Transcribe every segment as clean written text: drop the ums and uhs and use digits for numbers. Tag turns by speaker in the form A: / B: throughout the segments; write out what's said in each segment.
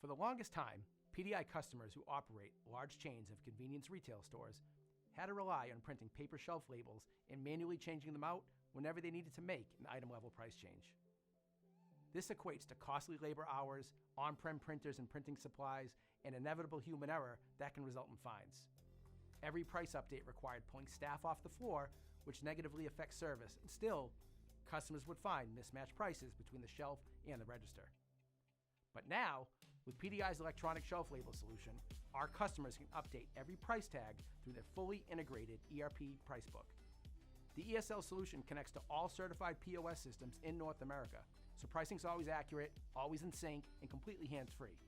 A: For the longest time, PDI customers who operate large chains of convenience retail stores had to rely on printing paper shelf labels and manually changing them out whenever they needed to make an item-level price change. This equates to costly labor hours, on-prem printers and printing supplies, and inevitable human error that can result in fines. Every price update required pulling staff off the floor, which negatively affects service, and still, customers would find mismatched prices between the shelf and the register. But now, with PDI's electronic shelf label solution, our customers can update every price tag through their fully integrated ERP Pricebook. The ESL solution connects to all certified POS systems in North America, so pricing's always accurate, always in sync, and completely hands-free.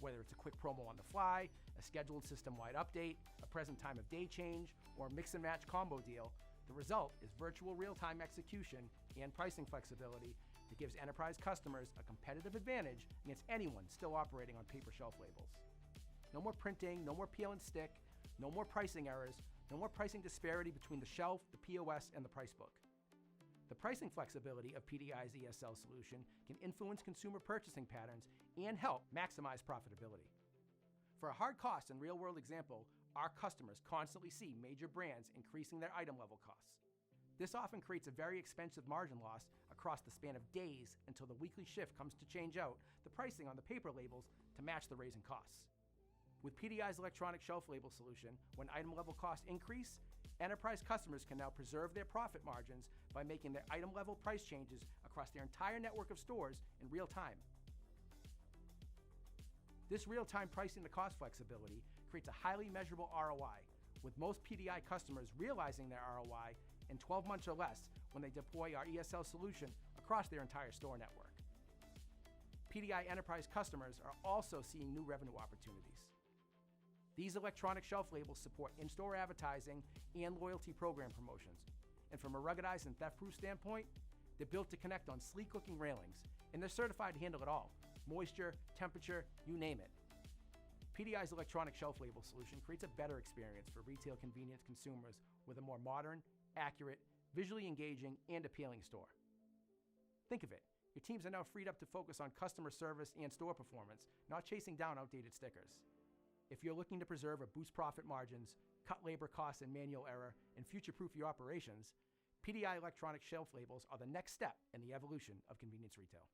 A: Whether it's a quick promo on the fly, a scheduled system-wide update, a present time of day change, or a mix-and-match combo deal, the result is virtual real-time execution and pricing flexibility that gives enterprise customers a competitive advantage against anyone still operating on paper shelf labels. No more printing, no more peel and stick, no more pricing errors, no more pricing disparity between the shelf, the POS, and the Pricebook. The pricing flexibility of PDI's ESL solution can influence consumer purchasing patterns and help maximize profitability. For a hard cost and real-world example, our customers constantly see major brands increasing their item-level costs. This often creates a very expensive margin loss across the span of days until the weekly shift comes to change out the pricing on the paper labels to match the raising costs. With PDI's electronic shelf label solution, when item-level costs increase, enterprise customers can now preserve their profit margins by making their item-level price changes across their entire network of stores in real time. This real-time pricing to cost flexibility creates a highly measurable ROI, with most PDI customers realizing their ROI in 12 months or less when they deploy our ESL solution across their entire store network. PDI enterprise customers are also seeing new revenue opportunities. These electronic shelf labels support in-store advertising and loyalty program promotions. And from a ruggedized and theft-proof standpoint, they're built to connect on sleek-looking railings, and they're certified to handle it all: moisture, temperature, you name it. PDI's electronic shelf label solution creates a better experience for retail convenience consumers with a more modern, accurate, visually engaging, and appealing store. Think of it, your teams are now freed up to focus on customer service and store performance, not chasing down outdated stickers. If you're looking to preserve or boost profit margins, cut labor costs and manual error, and future-proof your operations, PDI electronic shelf labels are the next step in the evolution of convenience retail.